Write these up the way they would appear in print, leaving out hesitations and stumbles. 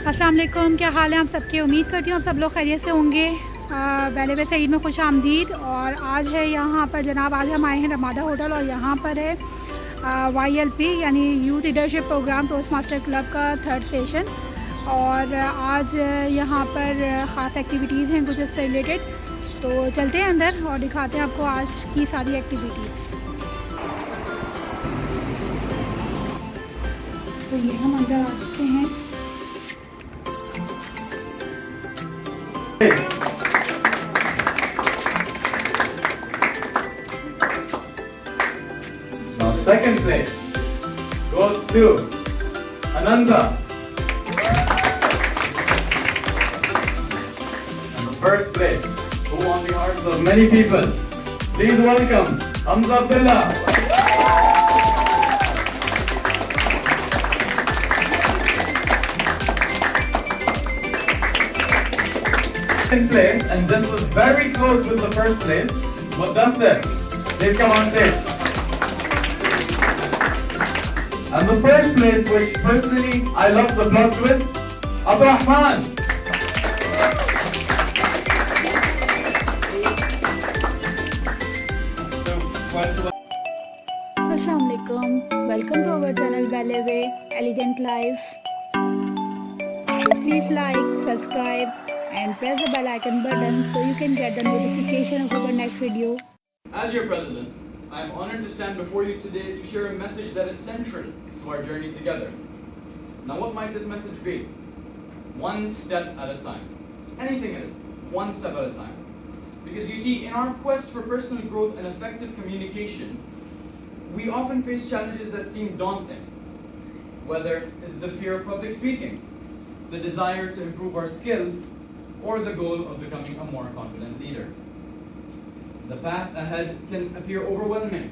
अस्सलाम वालेकुम, क्या हाल है आप सबके। उम्मीद करती हूँ आप सब लोग खैरियत से होंगे। बेले वी सईद में खुश आमदीद। और आज है यहाँ पर जनाब, आज हम आए हैं रमादा होटल और यहाँ पर है YLP यानी youth leadership program toast master club का 3rd सेशन। और आज यहाँ पर ख़ास एक्टिविटीज़ हैं कुछ इससे रिलेटेड, तो चलते हैं अंदर और दिखाते हैं आपको आज की सारी एक्टिविटीज़। तो ये हम अंदर आ चुके हैं। Now second place goes to Ananda. And the first place, who won the hearts of many people? Please welcome Hamza Abdullah. Second place, and this was very close with the first place. Mudassir, please come on stage. And the first place, which personally I love the plot twist, Abdurrahman. अस्सलाम वालेकुम, welcome to our channel Belle Way Elegant Life. Please like, subscribe and press the bell icon button so you can get the notification of our next video. As your president, I am honored to stand before you today to share a message that is central to our journey together. Now, what might this message be? One step at a time. Anything it is, one step at a time. Because you see, in our quest for personal growth and effective communication, we often face challenges that seem daunting. Whether it's the fear of public speaking, the desire to improve our skills, or the goal of becoming a more confident leader. The path ahead can appear overwhelming,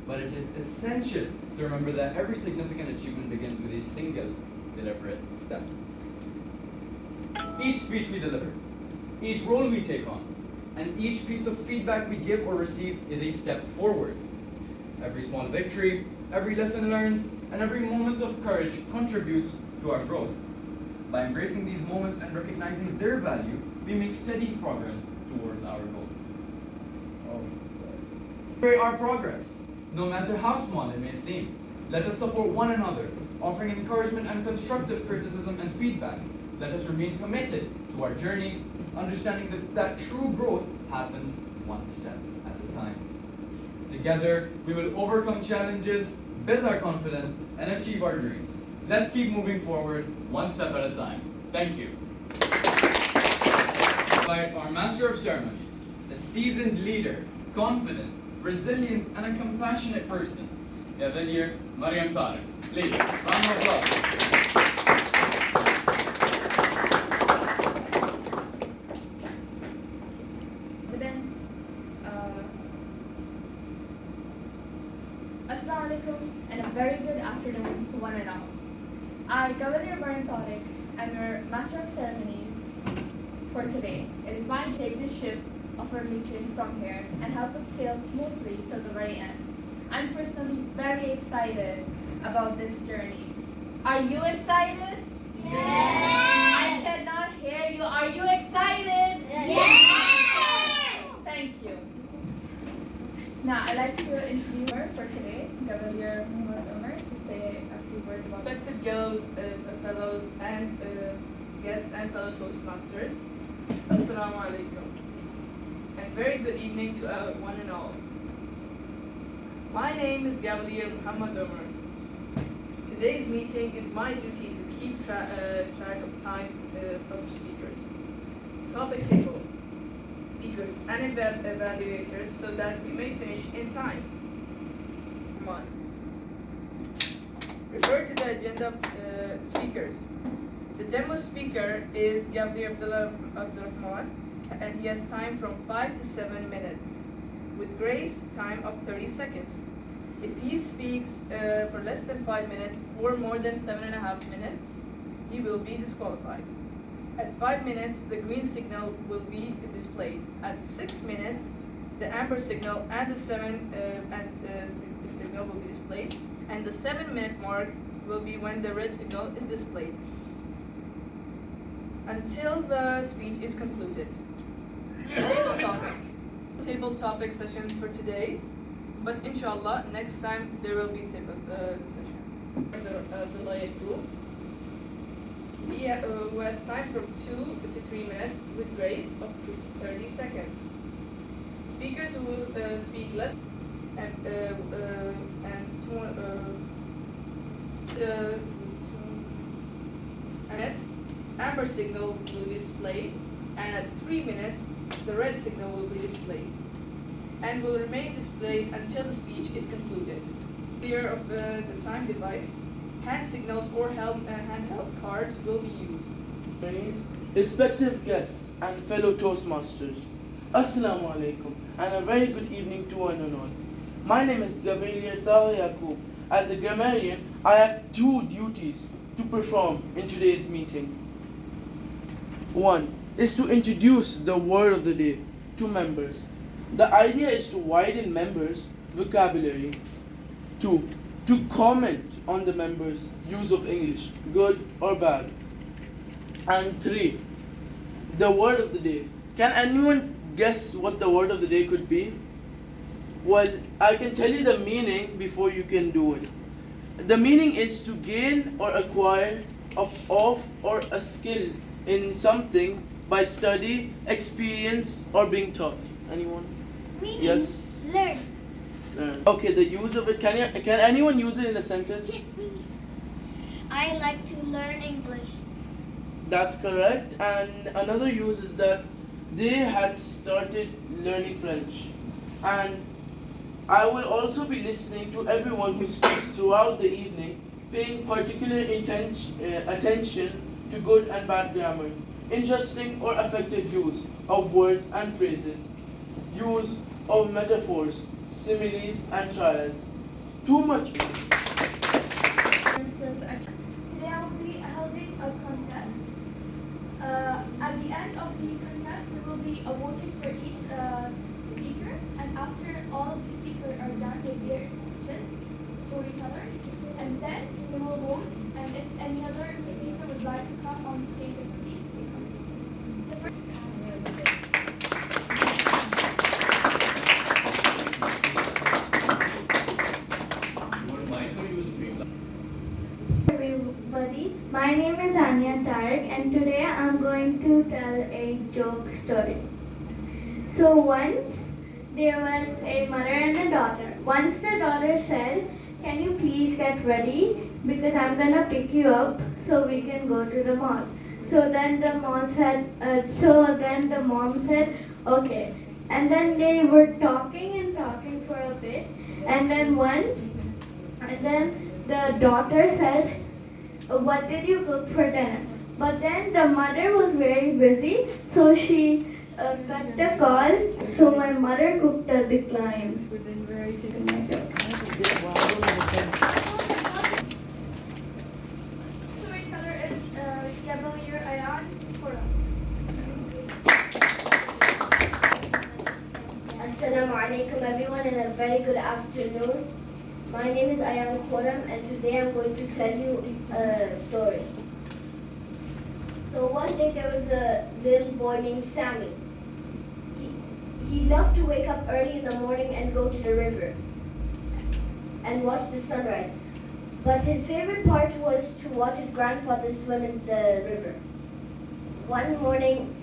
but it is essential to remember that every significant achievement begins with a single deliberate step. Each speech we deliver, each role we take on, and each piece of feedback we give or receive is a step forward. Every small victory, every lesson learned, and every moment of courage contributes to our growth. By embracing these moments and recognizing their value, we make steady progress towards our goals. Celebrate our progress, no matter how small it may seem. Let us support one another, offering encouragement and constructive criticism and feedback. Let us remain committed to our journey, understanding that true growth happens one step at a time. Together, we will overcome challenges, build our confidence, and achieve our dreams. Let's keep moving forward, one step at a time. Thank you. By our Master of Ceremonies, a seasoned leader, confident, resilient, and a compassionate person, Cavalier Mariam Tariq. Please, round of applause. Assalamu alaikum and a very good afternoon to one and all. I, Cavalier Mariam Tariq, am your Master of Ceremonies for today. It is mine to take this ship of our meeting from here and help it sail smoothly till the very end. I'm personally very excited about this journey. Are you excited? Yes! I cannot hear you. Are you excited? Yes! Thank you. Now, I'd like to introduce her for today, Cavalier Umar, to say a few words about Respected girls, fellows, and guests and fellow Toastmasters, Assalamu alaikum, and very good evening to one and all. My name is Cavalier Muhammad Omar. Today's meeting is my duty to keep track of time of speakers, topic table, speakers, and evaluators so that we may finish in time. Come on. Refer to the agenda of speakers. The demo speaker is Cavalier Abdurrahman, and he has time from 5 to 7 minutes, with grace time of 30 seconds. If he speaks for less than 5 minutes or more than 7.5 minutes, he will be disqualified. At 5 minutes, the green signal will be displayed. At 6 minutes, the amber signal and the signal will be displayed. And the 7-minute mark will be when the red signal is displayed. until the speech is concluded. Table topic. Table topic session for today, but inshallah next time there will be table session. The lawyer group. Who has time from 2 to 3 minutes with grace of 2 to 30 seconds. Speakers who will speak less and 2 minutes, amber signal will be displayed, and at 3 minutes, the red signal will be displayed, and will remain displayed until the speech is concluded. Clear of the time device, hand signals or handheld cards will be used. Respected guests and fellow Toastmasters, Assalamu alaikum and a very good evening to one and all. My name is Gavelier Taha Yaqub. As a grammarian, I have 2 duties to perform in today's meeting. 1 is to introduce the word of the day to members. The idea is to widen members' vocabulary. 2 to comment on the members' use of English, good or bad. And 3, the word of the day. Can anyone guess what the word of the day could be? Well, I can tell you the meaning before you can do it. The meaning is to gain or acquire of or a skill in something by study, experience, or being taught. Anyone? Meaning, Yes. learn. Okay, the use of it. Can anyone use it in a sentence? Yes, me. I like to learn English. That's correct. And another use is that they had started learning French. And I will also be listening to everyone who speaks throughout the evening, paying particular attention to good and bad grammar, interesting or effective use of words and phrases, use of metaphors, similes and triads. Too much. Today I will be holding a contest. At the end of the contest, we will be voting for each speaker, and after all of the speakers are done with their speeches, storytellers, and then we will vote, and if any other speaker would like to come on stage and speak, they come. The first Everybody, my name is Anya Tarak, and today I'm going to tell a joke story. So once there was a mother and a daughter. Once the daughter said, "Can you please get ready because I'm gonna pick you up so we can go to the mall." So then the mom said, "Okay." And then they were talking for a bit, and then the daughter said, "What did you cook for dinner?" But then the mother was very busy, so she cut the call. So my mother cooked a decline. storyteller is Gavelier Ayan Kora. Assalamu alaikum everyone and a very good afternoon. My name is Ayan Khoram and today I'm going to tell you a story. So one day there was a little boy named Sammy. He loved to wake up early in the morning and go to the river and watch the sunrise. But his favorite part was to watch his grandfather swim in the river. One morning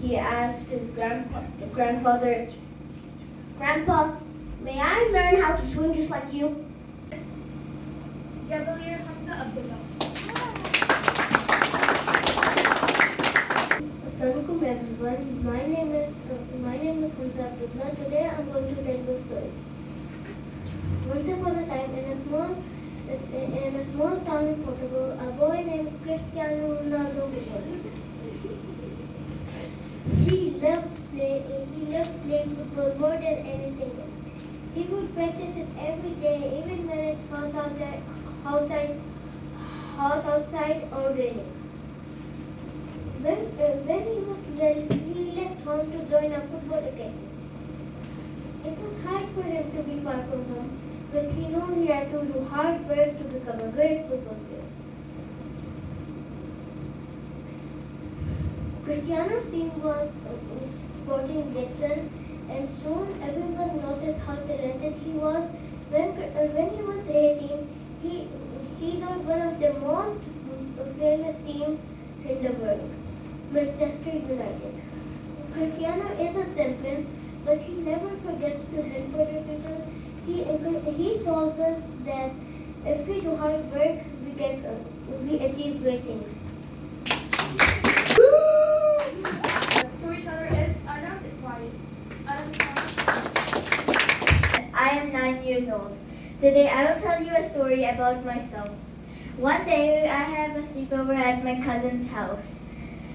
he asked his grandfather, "Grandpa, may I learn how to swim just like you?" Gavelier Hamza Abdullah. Assalamualaikum everyone. My name is Hamza Abdullah. Today I'm going to tell you a story. Once upon a time, in a small town in Portugal, a boy named Cristiano Ronaldo was born. He loved playing football more than anything else. He would practice it every day, even when it's hot outside or raining. When he was 12, he left home to join a football academy. It was hard for him to be far from home, but he knew he had to do hard work to become a great football player. Cristiano's team was sporting Dixon, and soon everyone noticed how talented he was. When he was 18, he joined one of the most famous teams in the world, Manchester United. Cristiano is a champion, but he never forgets to help other people. He shows us that if we do hard work, we achieve great things. The storyteller is Adam Ismail. Adam Ismail. I am 9 years old. Today I will tell you a story about myself. One day I have a sleepover at my cousin's house.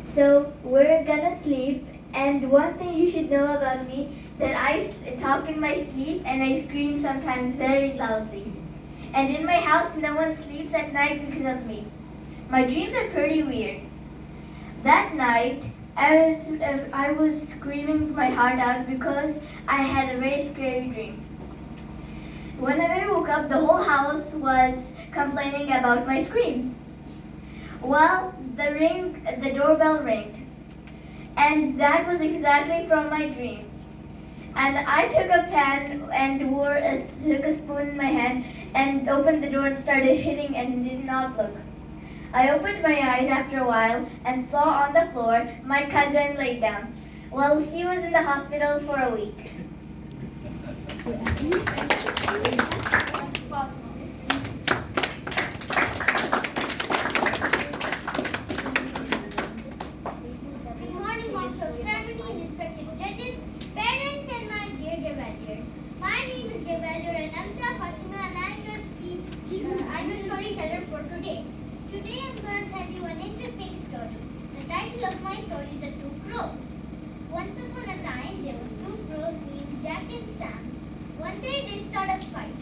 So we're gonna sleep, and one thing you should know about me that I talk in my sleep and I scream sometimes very loudly. And in my house no one sleeps at night because of me. My dreams are pretty weird. That night I was screaming my heart out because I had a very scary dream. When I woke up, the whole house was complaining about my screams. Well, the doorbell rang, and that was exactly from my dream. And I took a pan and took a spoon in my hand and opened the door and started hitting and did not look. I opened my eyes after a while and saw on the floor my cousin laid down. Well, she was in the hospital for a week. Good morning, Master of Ceremonies, respected judges, parents, and my dear Gavaliers. My name is Gavalier Ananta Fatima, and I'm your storyteller for today. Today I'm going to tell you an interesting story. The title of my story is The Two Crows. Once upon a time, there was two crows named Jack and Sam. One day they started a fight.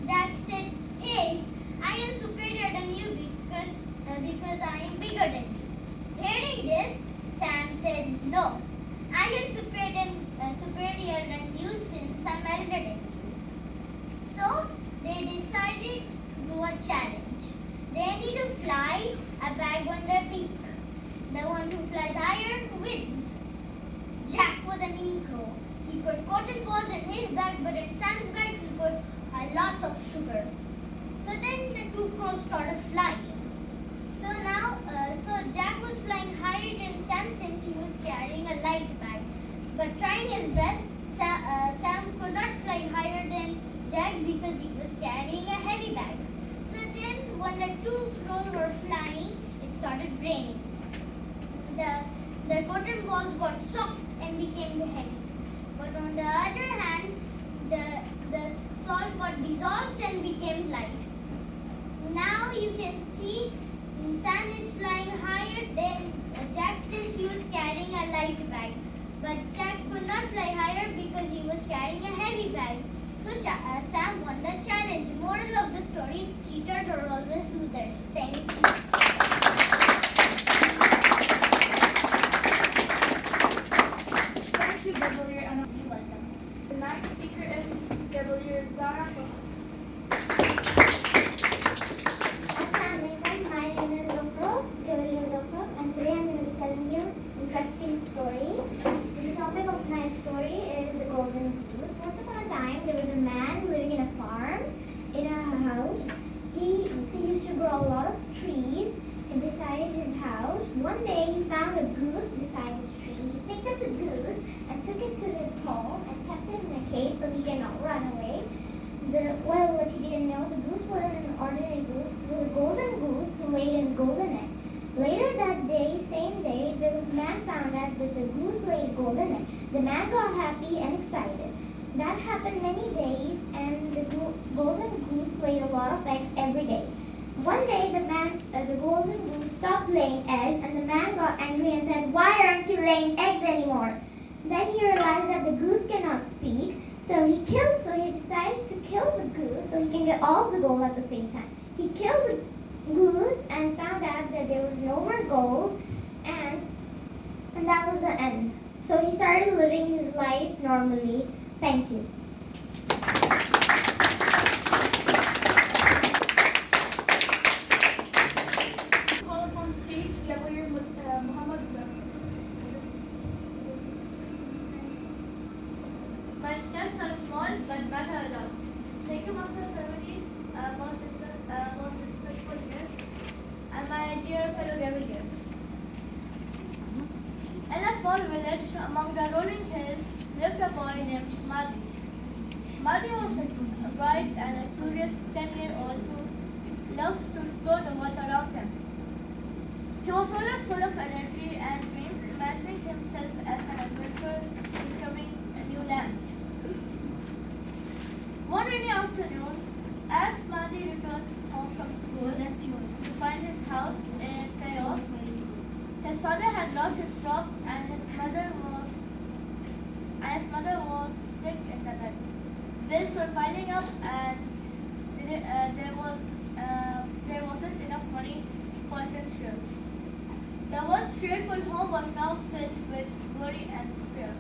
Jack said, "Hey, I am superior than you because I am bigger than you." Hearing this, Sam said, "No, I am superior than you since I'm elder than you." So they decided to do a challenge. They need to fly a bag on their beak. The one who flies higher wins. Jack was a mean crow. He put cotton balls in his bag, but in Sam's bag he put lots of sugar. So then the two crows started flying. So Jack was flying higher than Sam since he was carrying a light bag. But trying his best, Sam could not fly higher than Jack because he was carrying a heavy bag. So then when the two crows were flying, it started raining. The cotton balls got soaked and became heavy. But on the other hand, the salt got dissolved and became light. Now you can see Sam is flying higher than Jack since he was carrying a light bag. But Jack could not fly higher because he was carrying a heavy bag. So Sam won the challenge. Moral of the story, cheaters are always losers. Thank you. Thank you, Gavalier Anna. You're welcome. The next speaker is Gavalier Zara. Assalamualaikum. My name is Zofro, and today I'm going to be telling you an interesting story. The topic of my story is the golden goose. Once upon a time, there was a man living in a farm, in a house. He used to grow a lot of trees beside his house. One day, he found a goose beside his tree. He picked up the goose and took it to his home and kept it in a cage so he cannot run away. What he didn't know, the goose wasn't an ordinary goose. It was a golden goose who laid a golden egg. Later that same day, the man found out that the goose laid a golden egg. The man got happy and excited. That happened many days, and the golden goose laid a lot of eggs every day. One day, the golden goose stopped laying eggs, and the man got angry and said, "Why aren't you laying eggs anymore?" Then he realized that the goose cannot speak, so he decided to kill the goose so he can get all the gold at the same time. He killed the goose and found out that there was no more gold, and that was the end. So he started living his life normally. Thank you. Call upon stage Gavalier Muhammad Ibrahim. Master of Ceremonies, most respectful guests, and my dear fellow delegates. In a small village among the rolling hills lives a boy named Madi. Madi was a bright and a curious 10-year-old who loves to explore the world around him. He was always full of energy and dreams, imagining himself as an adventurer discovering new lands. One rainy afternoon, as Madi returned home from school to find his house in chaos, his father had lost his job and his mother was sick in the bed. Bills were piling up and there wasn't enough money for essentials. The once cheerful home was now filled with worry and despair.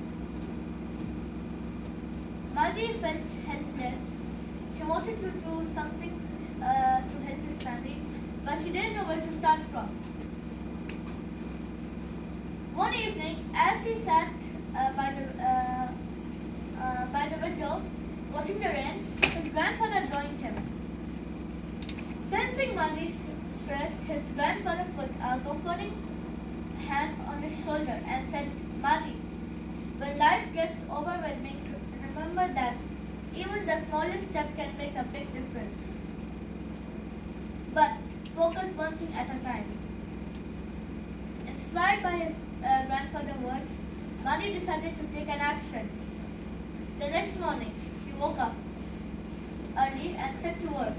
Madi felt helpless. He wanted to do something to help his family, but he didn't know where to start from. One evening, as he sat by the window, watching the rain, his grandfather joined him. Sensing Madi's stress, his grandfather put a comforting hand on his shoulder and said, Madi, when life gets overwhelming, remember that even the smallest step can make a big difference. But focus one thing at a time. Inspired by his grandfather's words, Madi decided to take an action. The next morning, he woke up early and set to work.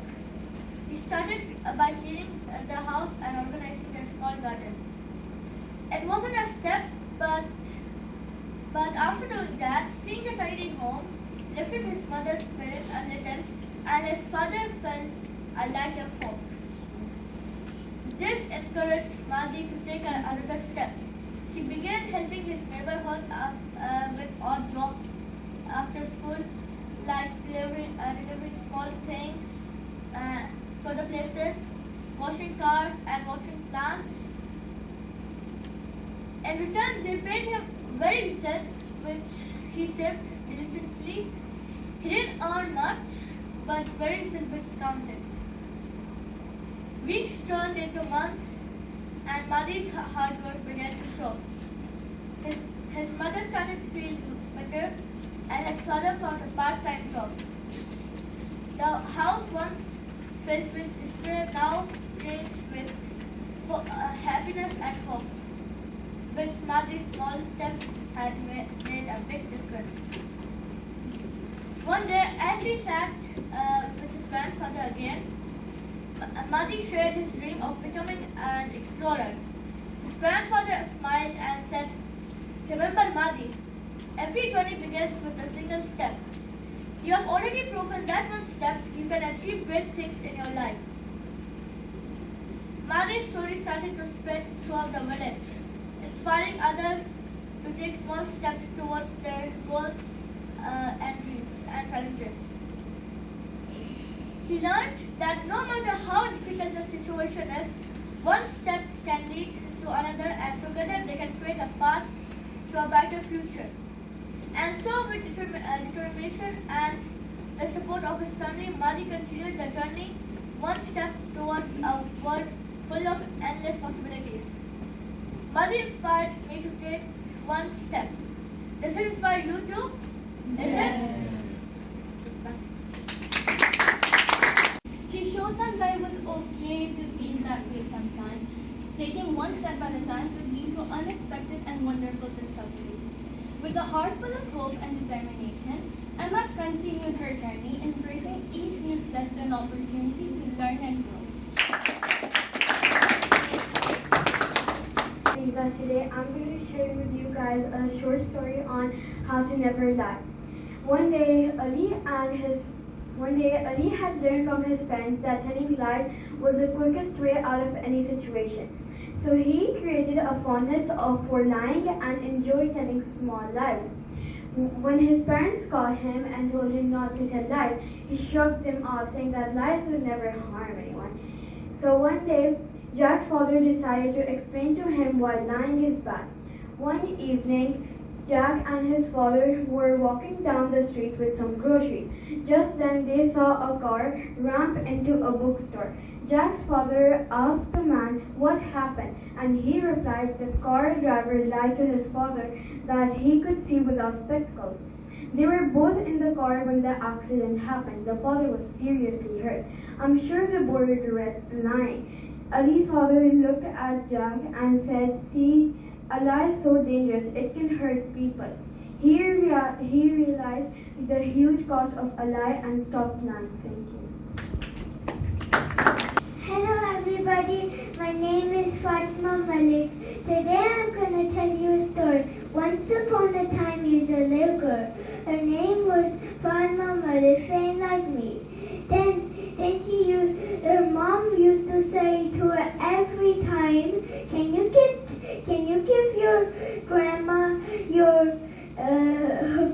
He started by cleaning the house and organizing their small garden. It wasn't a step, but after doing that, seeing the tidy home lifted his mother's spirit a little, and his father felt a light of hope. This encouraged Madi to take another step. He began helping his neighborhood with odd jobs after school, like delivering small things for the places, washing cars, and watering plants. In return, they paid him very little, which he saved diligently. He didn't earn much, but very little bit counted. Weeks turned into months, and Madi's hard work began to show. His mother started to feel better, and his father found a part-time job. The house once filled with despair now changed with happiness and hope. With Madi's small step had made a big difference. One day, as he sat with his grandfather again, Madi shared his dream of becoming an explorer. His grandfather smiled and said, Remember, Madi, every journey begins with a single step. You have already proven that one step you can achieve great things in your life. Madi's story started to spread throughout the village, inspiring others to take small steps towards their goals and dreams and challenges. He learned that no matter how difficult the situation is, one step can lead to another, and together they can create a path to a brighter future. And so, with determination and the support of his family, Madi continued the journey, one step towards a world full of endless possibilities. Madi inspired me to take one step. Does it inspire you too? Is it? She showed that life was okay to feel that way sometimes. Taking one step at a time could lead to unexpected and wonderful discoveries. With a heart full of hope and determination, Emma continued her journey, embracing each new step as an opportunity to learn and grow. Lisa, today I'm going to share with you guys a short story on how to never lie. One day, Ali had learned from his friends that telling lies was the quickest way out of any situation. So he created a fondness for lying and enjoyed telling small lies. When his parents caught him and told him not to tell lies, he shrugged them off, saying that lies will never harm anyone. So one day, Jack's father decided to explain to him why lying is bad. One evening, Jack and his father were walking down the street with some groceries. Just then they saw a car ramp into a bookstore. Jack's father asked the man what happened, and he replied the car driver lied to his father that he could see without spectacles. They were both in the car when the accident happened. The father was seriously hurt. I'm sure the boy regrets lying. Ali's father looked at Jack and said, "See, a lie is so dangerous, it can hurt people." He realized the huge cost of a lie and stopped lying. Thank you. Hello everybody, my name is Fatima Malik. Today I'm going to tell you a story. Once upon a time there was a little girl. Her name was Fatima Malik, same like me. Then her mom used to say to her every time, can you give your grandma her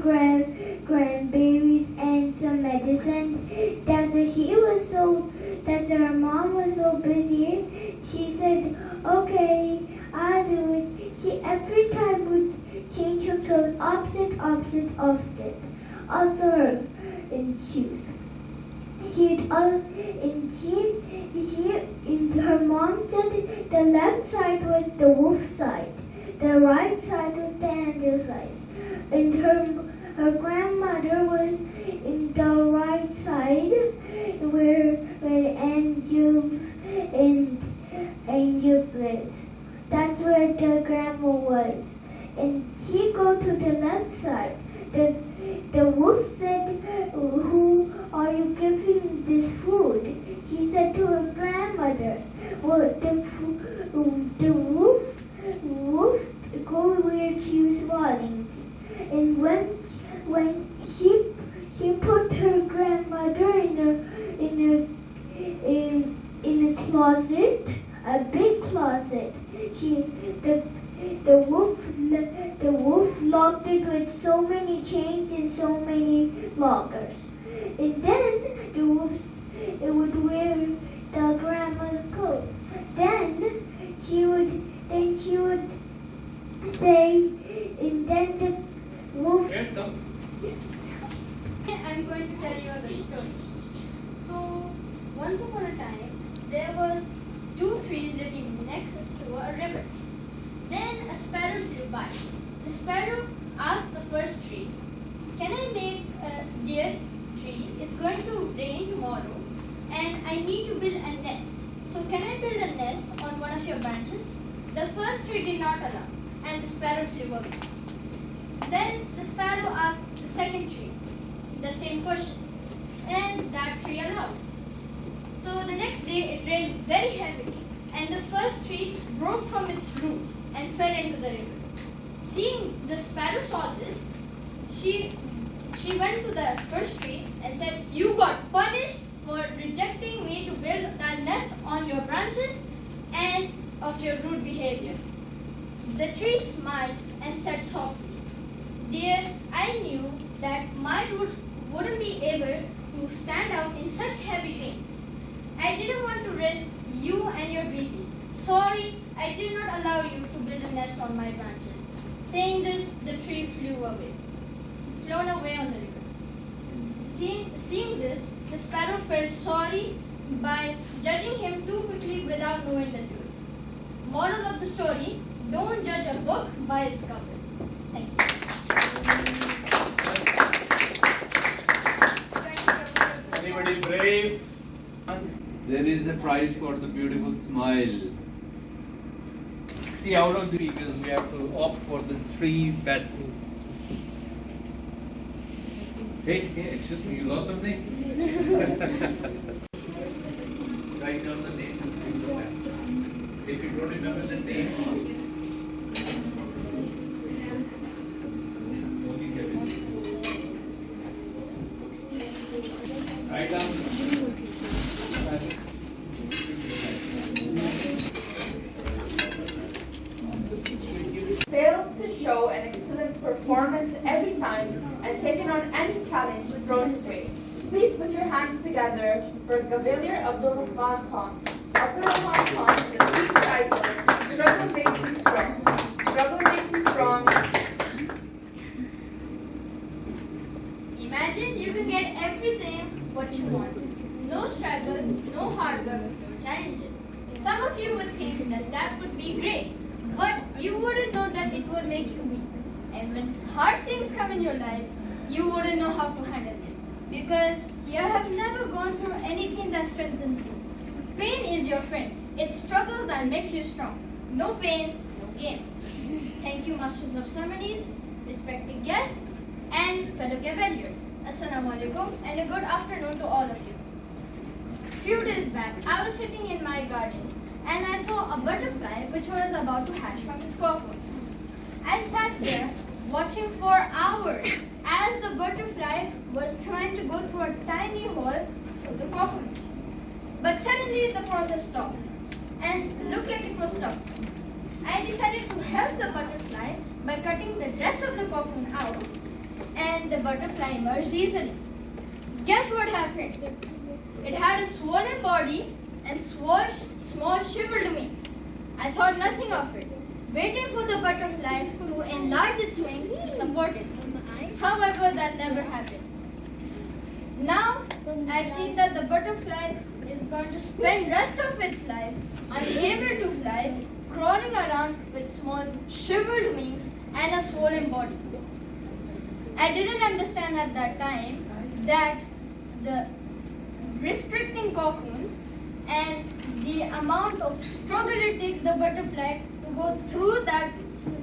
grandbabies and some medicine? That her mom was so busy, she said, okay, I'll do it. She every time would change her clothes opposite of it. Also her shoes. Her mom said the left side was the wolf side, the right side was the angel side, and her grandmother was in the right side where angels lives. That's where the grandma was, and she go to the left side. The wolf said, "Who are you giving this food?" She said to her grandmother. Well, the wolf go where she was falling, and when she put her grandmother in a closet, a big closet. The wolf locked it with so many chains and so many lockers. And then the wolf would wear the grandma's coat. Then she would say, and then the wolf. I'm going to tell you a good story. So, once upon a time, there was two trees living next to a river. Then a sparrow flew by. The sparrow asked the first tree, "Can I make a dear tree? It's going to rain tomorrow and I need to build a nest. So can I build a nest on one of your branches?" The first tree did not allow, and the sparrow flew away. Then the sparrow asked the second tree the same question, and that tree allowed. So the next day it rained very heavily, and the first tree broke from its roots and fell into the river. Seeing the sparrow saw this, she went to the first tree and said, "You got punished for rejecting me to build that nest on your branches and of your rude behavior." The tree smiled and said softly, "Dear, I knew that my roots wouldn't be able to stand out in such heavy rains. I didn't want to risk you and your babies. Sorry, I did not allow you to build a nest on my branches." Saying this, the tree flown away on the river. Seeing this, the sparrow felt sorry by judging him too quickly without knowing the truth. Moral of the story: don't judge a book by its cover. Thank you. Anybody brave? There is a prize for the beautiful smile. See, out of the speakers, we have to opt for the 3 best. Hey, excuse me, you lost something? Write down the name of the 3 best. If you don't remember the name, only get it. Write down the Failed to show an excellent performance every time and taken on any challenge thrown his way. Please put your hands together for Cavalier Abdul Rahman Khan. Abdul Rahman Khan is the speech title, Struggle Makes You Strong. Struggle Makes You Strong. imagine you can get everything what you want. No struggle, no hard work, no challenges. Some of you would think that that would be great, but you wouldn't know that it would make you weak. And when hard things come in your life, you wouldn't know how to handle it because you have never gone through anything that strengthens you. Pain is your friend. It's struggle that makes you strong. No pain, no gain. Thank you, Masters of Ceremonies, respected guests, and fellow cavaliers. Assalamu alaikum and a good afternoon to all of you. Few days back, I was sitting in my garden and I saw a butterfly which was about to hatch from its cocoon. I sat there watching for hours as the butterfly was trying to go through a tiny hole through the cocoon. But suddenly the process stopped and looked like it was stuck. I decided to help the butterfly by cutting the rest of the cocoon out and the butterfly emerged easily. Guess what happened? It had a swollen body and small shriveled wings. I thought nothing of it, waiting for the butterfly to enlarge its wings to support it. However, that never happened. Now, I've seen that the butterfly is going to spend rest of its life unable to fly, crawling around with small shriveled wings and a swollen body. I didn't understand at that time that the restricting cocoon and the amount of struggle it takes the butterfly to go through that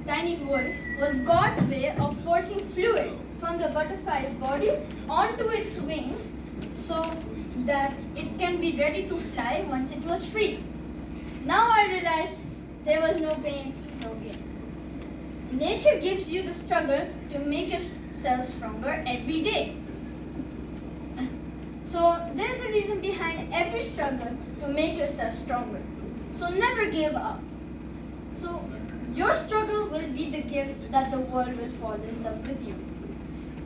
tiny hole was God's way of forcing fluid from the butterfly's body onto its wings so that it can be ready to fly once it was free. Now I realize there was no pain, no gain. Nature gives you the struggle to make yourself stronger every day. So there is a reason behind every struggle to make yourself stronger. So never give up. So your struggle will be the gift that the world will fall in love with you.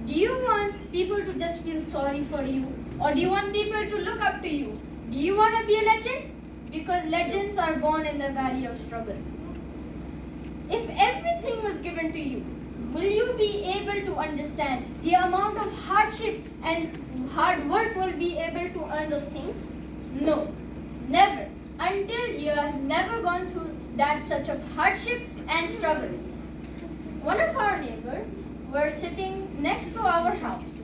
Do you want people to just feel sorry for you? Or do you want people to look up to you? Do you want to be a legend? Because legends are born in the valley of struggle. If everything was given to you, will you be able to understand the amount of hardship and hard work will be able to earn those things? No, never. Until you have never gone through that such of hardship and struggle. One of our neighbors were sitting next to our house.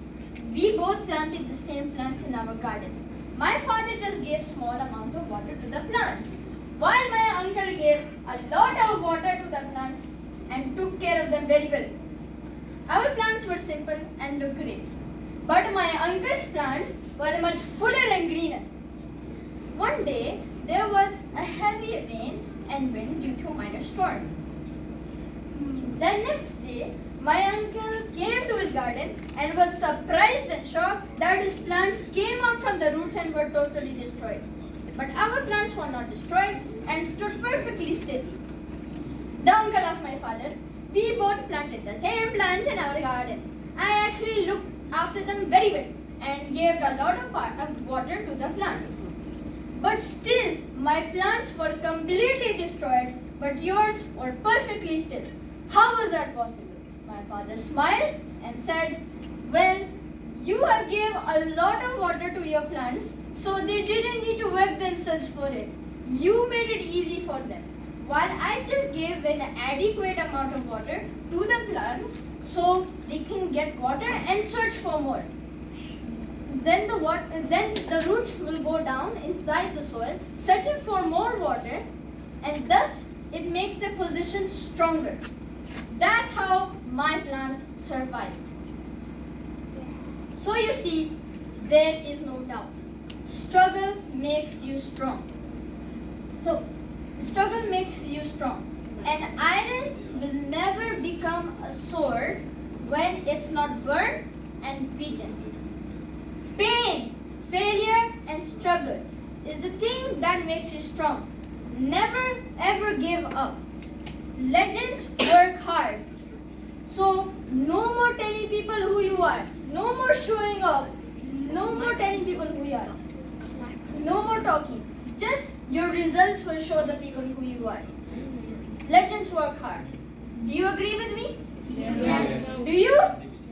We both planted the same plants in our garden. My father just gave small amount of water to the plants, while my uncle gave a lot of water to the plants and took care of them very well. Our plants were simple and looked great, but my uncle's plants were much fuller and greener. One day, there was a heavy rain and wind due to a minor storm. The next day, my uncle came to his garden and was surprised and shocked that his plants came out from the roots and were totally destroyed. But our plants were not destroyed and stood perfectly still. The uncle asked my father, we both planted the same plants in our garden. I actually looked after them very well and gave a lot of water to the plants. But still, my plants were completely destroyed, but yours were perfectly still. How was that possible? My father smiled and said, well, you have gave a lot of water to your plants, so they didn't need to work themselves for it. You made it easy for them. While I just gave an adequate amount of water to the plants so they can get water and search for more. Then the roots will go down inside the soil, searching for more water, and thus it makes their position stronger. That's how my plants survive. So you see, there is no doubt. Struggle makes you strong. So, struggle makes you strong. An iron will never become a sword when it's not burned and beaten. Pain, failure, and struggle is the thing that makes you strong. Never ever give up. Legends work hard. So, no more telling people who you are. No more showing off. No more telling people who you are. No more talking. Just your results will show the people who you are. Legends work hard. Do you agree with me? Yes. Do you?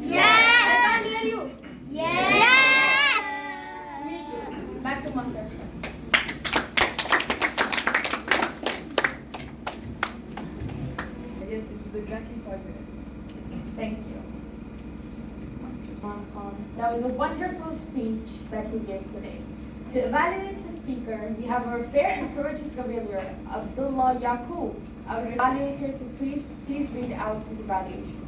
Yes. I can't hear you. Yes! Me too. Back to Master of Ceremonies. Yes, it was exactly 5 minutes. Thank you. That was a wonderful speech that you gave today. To evaluate the speaker, we have our fair and courageous cavalier, Abdullah Yaqub. Our evaluator to please read out his evaluation.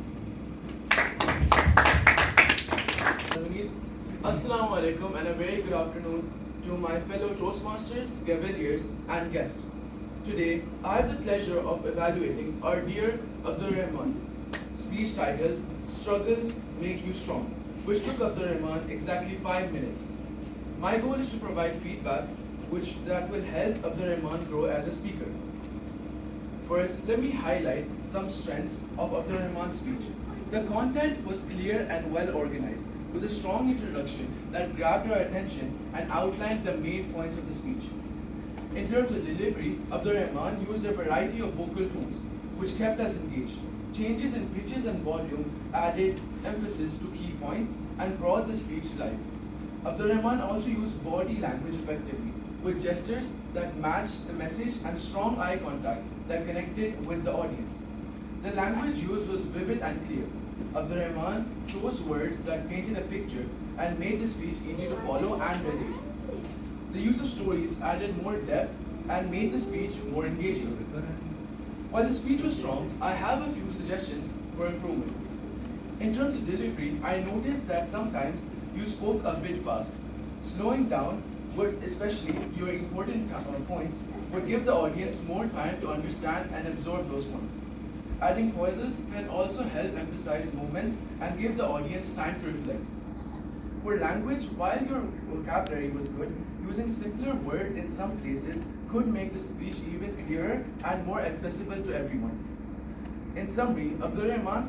Assalamu alaikum and a very good afternoon to my fellow Toastmasters, Cavaliers and guests. Today, I have the pleasure of evaluating our dear Abdul Rahman speech titled Struggles Make You Strong, which took Abdul Rahman exactly 5 minutes. My goal is to provide feedback that will help Abdul Rahman grow as a speaker. First, let me highlight some strengths of Abdul Rahman's speech. The content was clear and well organized, with a strong introduction that grabbed our attention and outlined the main points of the speech. In terms of delivery, Abdul Rahman used a variety of vocal tones, which kept us engaged. Changes in pitches and volume added emphasis to key points and brought the speech to life. Abdul Rahman also used body language effectively, with gestures that matched the message and strong eye contact that connected with the audience. The language used was vivid and clear. Abdul Rahman chose words that painted a picture and made the speech easy to follow and relate. The use of stories added more depth and made the speech more engaging. While the speech was strong, I have a few suggestions for improvement. In terms of delivery, I noticed that sometimes you spoke a bit fast. Slowing down would, especially your important points, would give the audience more time to understand and absorb those points. Adding pauses can also help emphasize moments and give the audience time to reflect. For language, while your vocabulary was good, using simpler words in some places could make the speech even clearer and more accessible to everyone. In summary, Abdul Rahman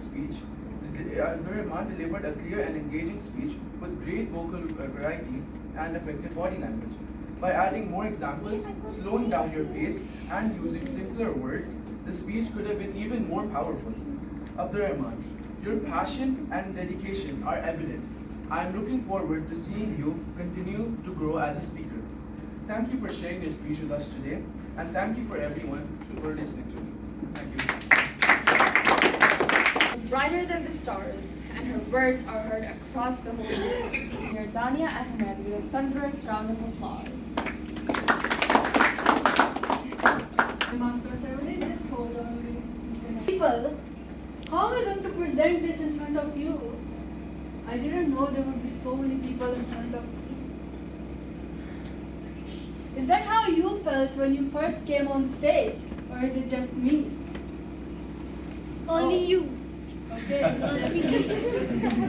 delivered a clear and engaging speech with great vocal variety and effective body language. By adding more examples, slowing down your pace, and using simpler words, the speech could have been even more powerful. Abdul Rahman, your passion and dedication are evident. I am looking forward to seeing you continue to grow as a speaker. Thank you for sharing your speech with us today, and thank you for everyone for listening to me. Thank you. Brighter than the stars, and her words are heard across the whole world. Your Dania Ahmed with a thunderous round of applause. The Master of Ceremonies, just hold on. People, how am I going to present this in front of you? I didn't know there would be so many people in front of me. Is that how you felt when you first came on stage? Or is it just me? Only you. Okay,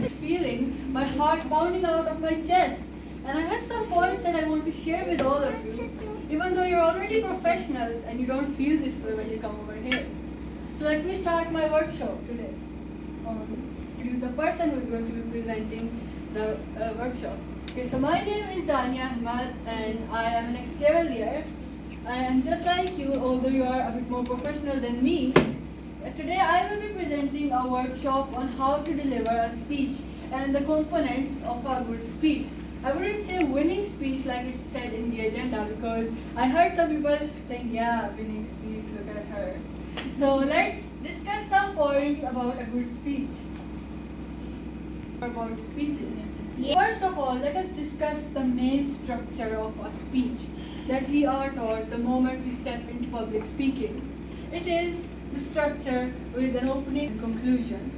this feeling, my heart pounding out of my chest. And I have some points that I want to share with all of you. Even though you're already professionals and you don't feel this way when you come over here. So let me start my workshop today. Introduce the person who's going to be presenting the workshop. Okay, so my name is Dania Ahmed and I am an ex-cavalier. I am just like you, although you are a bit more professional than me. Today I will be presenting a workshop on how to deliver a speech and the components of a good speech. I wouldn't say winning speech like it's said in the agenda, because I heard some people saying, yeah, winning speech, look at her. So let's discuss some points about a good speech. About speeches. First of all, let us discuss the main structure of a speech that we are taught the moment we step into public speaking. It is the structure with an opening and conclusion.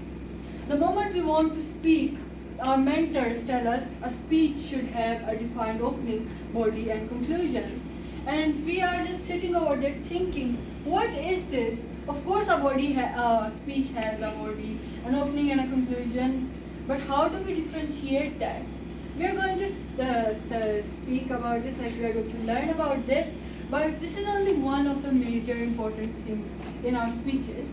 The moment we want to speak, our mentors tell us a speech should have a defined opening, body and conclusion. And we are just sitting over there thinking, what is this? Of course a speech has a body, an opening and a conclusion, but how do we differentiate that? We are going to speak about this, like we are going to learn about this, but this is only one of the major important things in our speeches.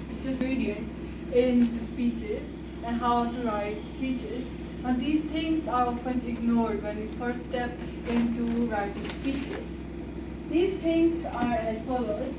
It's just ingredients in the speeches and how to write speeches. And these things are often ignored when we first step into writing speeches. These things are as follows.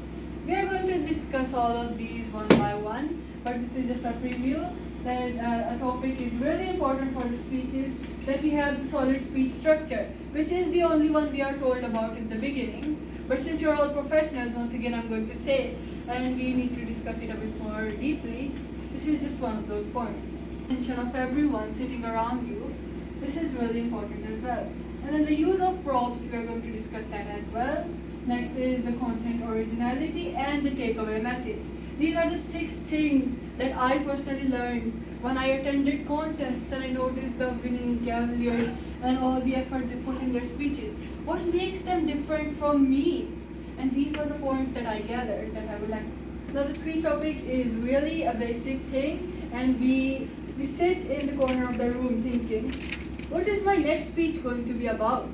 We are going to discuss all of these one by one, but this is just a preview. that a topic is really important for the speech is that we have the solid speech structure, which is the only one we are told about in the beginning. But since you're all professionals, once again I'm going to say, and we need to discuss it a bit more deeply, this is just one of those points. Attention of everyone sitting around you, this is really important as well. And then the use of props, we are going to discuss that as well. Next is the content originality and the takeaway message. These are the 6 things that I personally learned when I attended contests and I noticed the winning cavaliers and all the effort they put in their speeches. What makes them different from me? And these are the points that I gathered that I would like. Now the speech topic is really a basic thing, and we sit in the corner of the room thinking, what is my next speech going to be about?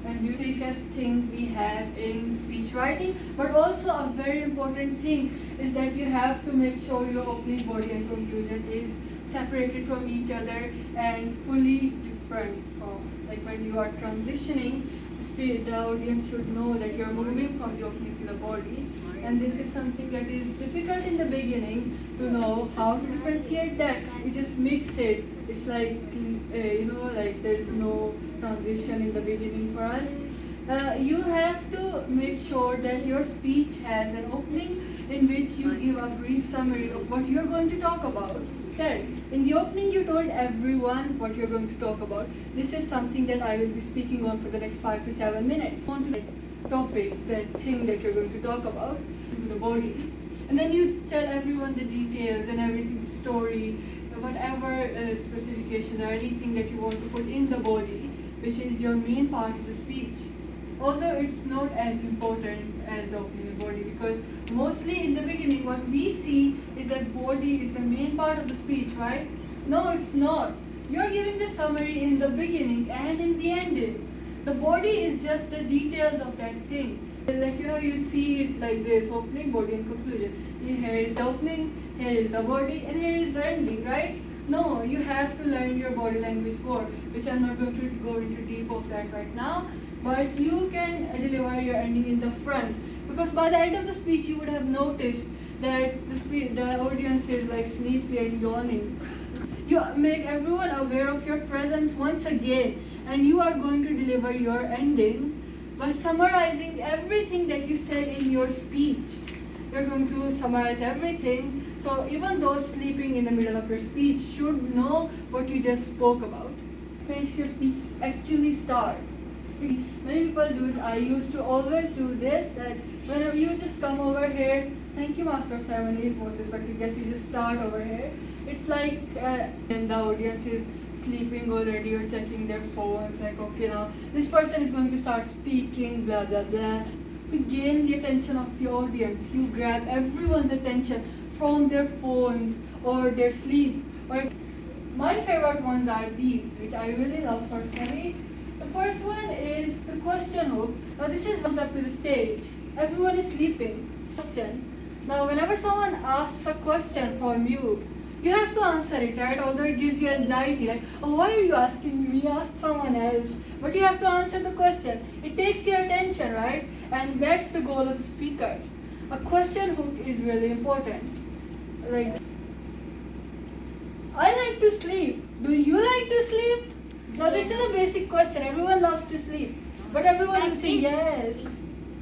And basic things we have in speech writing, but also a very important thing is that you have to make sure your opening body and conclusion is separated from each other and fully different from, like when you are transitioning, the audience should know that you are moving from the opening to the body. And this is something that is difficult in the beginning to know how to differentiate that. We just mix it. It's like, like there's no transition in the beginning for us. You have to make sure that your speech has an opening in which you give a brief summary of what you're going to talk about. In the opening you told everyone what you're going to talk about. This is something that I will be speaking on for the next 5 to 7 minutes. On to the topic, the thing that you're going to talk about, the body. And then you tell everyone the details and everything, the story, whatever specifications or anything that you want to put in the body, which is your main part of the speech. Although it's not as important as the opening body, because mostly in the beginning what we see is that body is the main part of the speech, right? No, it's not. You're giving the summary in the beginning and in the ending. The body is just the details of that thing. Like, you see it like this, opening, body and conclusion. Here is the opening, here is the body, and here is the ending, right? No, you have to learn your body language more, which I'm not going to go into deep of that right now. But you can deliver your ending in the front, because by the end of the speech you would have noticed that the audience is like sleepy and yawning. You make everyone aware of your presence once again, and you are going to deliver your ending by summarizing everything that you said in your speech. You're going to summarize everything, so even those sleeping in the middle of your speech should know what you just spoke about. Makes your speech actually start. Many people do it. I used to always do this, that whenever you just come over here, thank you Master of Ceremonies, most respected guests, you just start over here. It's like when the audience is sleeping already or checking their phones, like, okay, now this person is going to start speaking, blah blah blah. To gain the attention of the audience, you grab everyone's attention from their phones or their sleep. My favorite ones are these, which I really love personally. The first one is the question hook. Now this is comes up to the stage. Everyone is sleeping. Question. Now whenever someone asks a question from you, you have to answer it, right? Although it gives you anxiety, like, oh, why are you asking me? Ask someone else. But you have to answer the question. It takes your attention, right? And that's the goal of the speaker. A question hook is really important. Like, I like to sleep. Do you like to sleep? Now this is a basic question. Everyone loves to sleep, but everyone will say yes.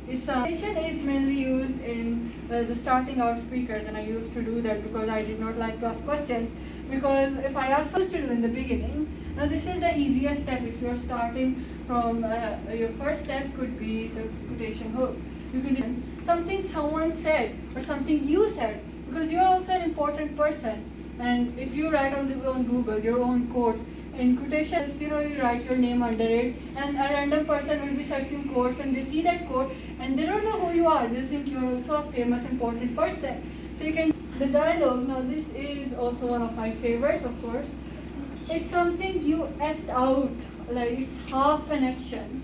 Question is mainly used in the starting out speakers, and I used to do that because I did not like to ask questions. Because if I asked what to do in the beginning, now this is the easiest step. If you're starting from your first step could be the quotation hook. You can do something someone said or something you said, because you're also an important person. And if you write on Google your own quote, in quotations, you write your name under it, and a random person will be searching quotes and they see that quote and they don't know who you are. They'll think you're also a famous, important person. So you can, the dialogue, now this is also one of my favorites, of course. It's something you act out, like it's half an action.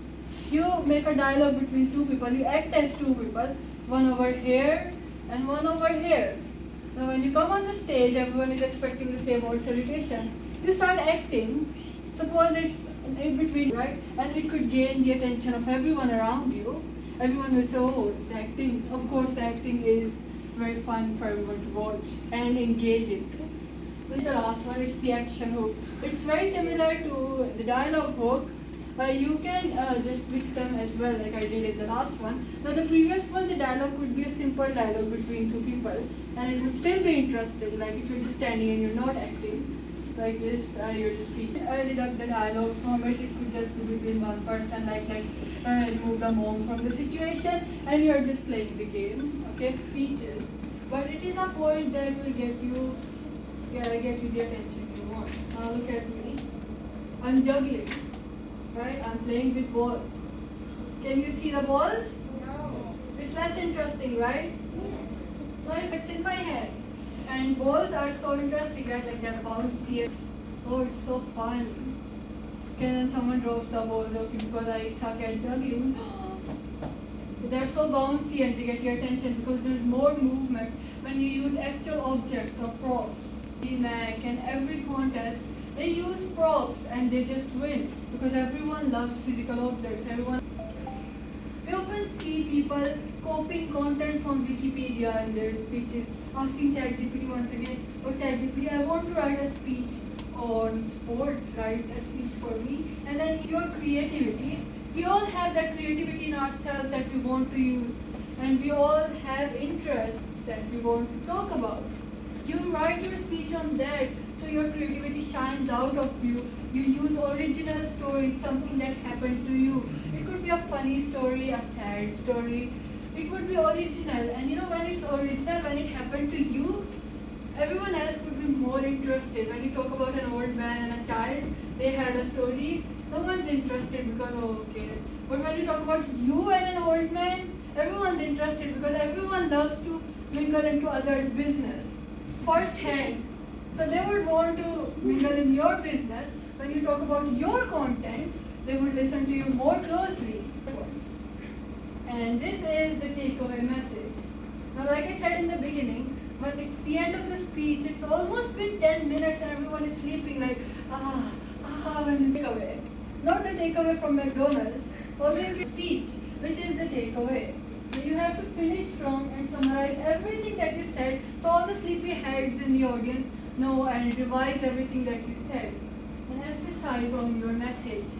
You make a dialogue between two people, you act as two people, one over here and one over here. Now when you come on the stage, everyone is expecting the same old salutation. You start acting, suppose it's in between, right? And it could gain the attention of everyone around you. Everyone will say, oh, the acting, of course the acting is very fun for everyone to watch and engage in. This is the last one, it's the action hook. It's very similar to the dialogue hook. You can just mix them as well, like I did in the last one. Now the previous one, the dialogue would be a simple dialogue between two people, and it would still be interesting, like if you're just standing and you're not acting. Like this, you're just speaking. I deduct the dialogue from it. It could just be between one person, like let's remove the mom from the situation, and you're just playing the game. Okay, speeches. But it is a point that will get you the attention you want. Now look at me. I'm juggling, right? I'm playing with balls. Can you see the balls? No. It's less interesting, right? Now if it's in my hands. And balls are so interesting, right? Like they're bouncy. Oh, it's so fun. Okay, then someone drops the balls, okay, because I suck at juggling. They're so bouncy and they get your attention because there's more movement when you use actual objects or props. DMAC and every contest, they use props and they just win because everyone loves physical objects. We often see people copying content from Wikipedia in their speeches, asking ChatGPT once again, oh ChatGPT, I want to write a speech on sports, write a speech for me. And then your creativity, we all have that creativity in ourselves that we want to use, and we all have interests that we want to talk about. You write your speech on that, so your creativity shines out of you. You use original stories, something that happened to you. It could be a funny story, a sad story. It would be original, and you know when it's original, when it happened to you, everyone else would be more interested. When you talk about an old man and a child, they had a story, no one's interested because, oh, okay. But when you talk about you and an old man, everyone's interested because everyone loves to mingle into others' business first hand. So they would want to mingle in your business. When you talk about your content, they would listen to you more closely. And this is the takeaway message. Now, like I said in the beginning, when it's the end of the speech, it's almost been 10 minutes and everyone is sleeping like, when is takeaway? Not the takeaway from McDonald's, always the speech, which is the takeaway. So you have to finish strong and summarize everything that you said, so all the sleepy heads in the audience know and revise everything that you said. And emphasize on your message.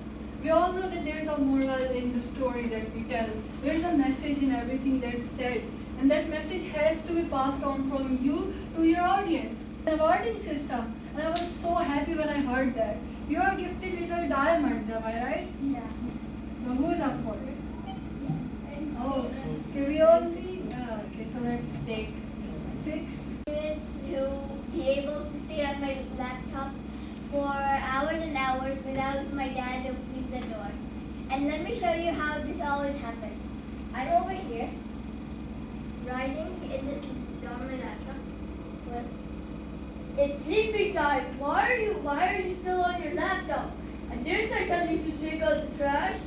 We all know that there is a moral in the story that we tell. There is a message in everything that's said. And that message has to be passed on from you to your audience. The awarding system, and I was so happy when I heard that. You are gifted little diamonds, am I right? Yes. So who is up for it? Oh, can we all be? Okay, so let's take 6. Is to be able to stay on my laptop for hours and hours without my dad opening the door. And let me show you how this always happens. I'm over here, writing in this on my laptop. But it's sleeping time. Why are you still on your laptop? And didn't I tell you to take out the trash?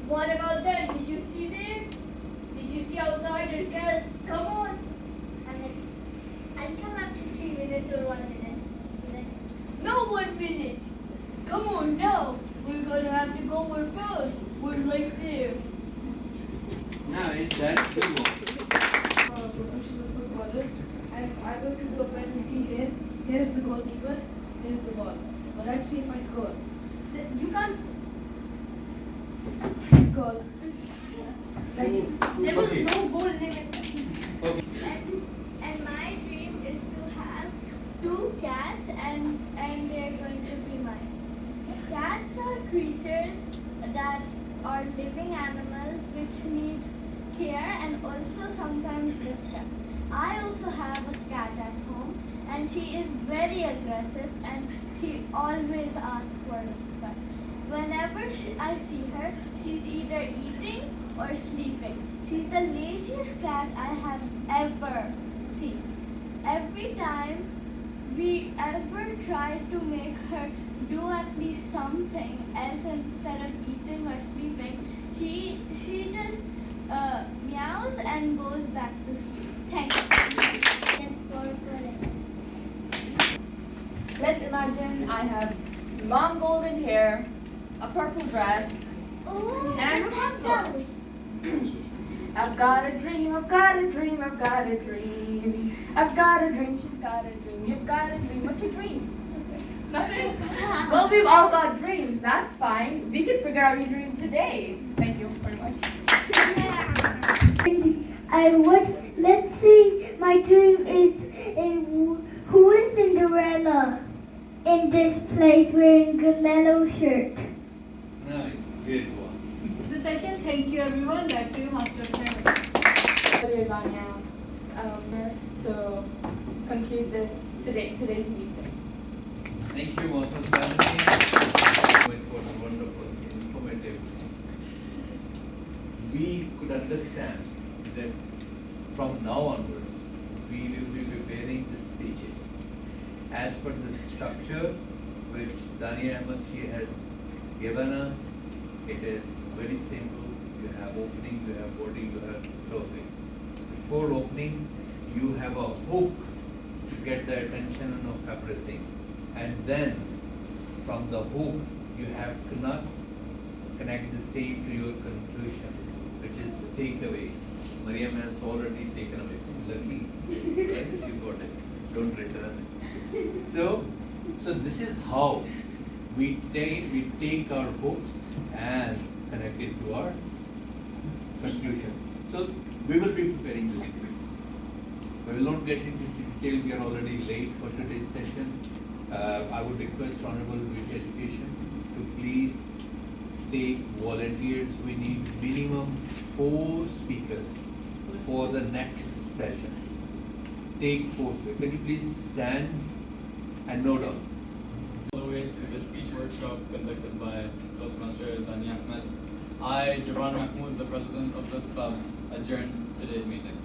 What about that? Did you see there? Did you see outside your guests? Come on. I'll come after 3 minutes or 1 minute. No 1 minute. Come on now. We're gonna have to go where first. We're like there. Now is that Professional footballer, and I'm going to do a penalty here. Here's the goalkeeper. Here's the ball. But let's see if I score. You can't. Goal. There was no goal limit. Okay. And my dream is to have 2 cats, and they're going to be mine. Cats are creatures that are living animals which need care and also sometimes respect. I also have a cat at home, and she is very aggressive and she always asks for respect. Whenever I see her, she's either eating or sleeping. She's the laziest cat I have ever seen. Every time we ever try to make her do at least something else instead of eating or sleeping, she just meows and goes back to sleep. Thank you. Yes, Let's imagine I have long golden hair, a purple dress, Oh, and I'm Rapunzel. a I've got a dream, I've got a dream, I've got a dream. I've got a dream, she's got a dream, you've got a dream. What's your dream? Nothing? Well, we've all got dreams, that's fine. We can figure out your dream today. Thank you very much. Let's see, my dream is who is Cinderella in this place wearing a yellow shirt? Nice, great one. The session, thank you everyone. Back to you, Master of Ceremonies. To conclude today's meeting. Thank you, Master Ceremony. It was wonderful, informative. We could understand that from now onwards, we will be preparing the speeches as per the structure which Dania Ahmed has given us. It is very simple. You have opening, you have body, you have closing. Before opening, you have a hook to get the attention of everything. And then from the hook, you have to connect the same to your conclusion, which is takeaway. Mariam has already taken away. Lucky, right? You got it. Don't return it. So this is how we take our hooks and connect it to our conclusion. So we will be preparing the speeches. We will not get into detail. We are already late for today's session. I would request Honorable Village Education to please take volunteers. We need minimum 4 speakers for the next session. Take 4. Can you please stand and note down? All the way to the speech workshop conducted by Toastmaster Dania Ahmed. I, Jabran Mahmood, the president of this club, adjourn today's meeting.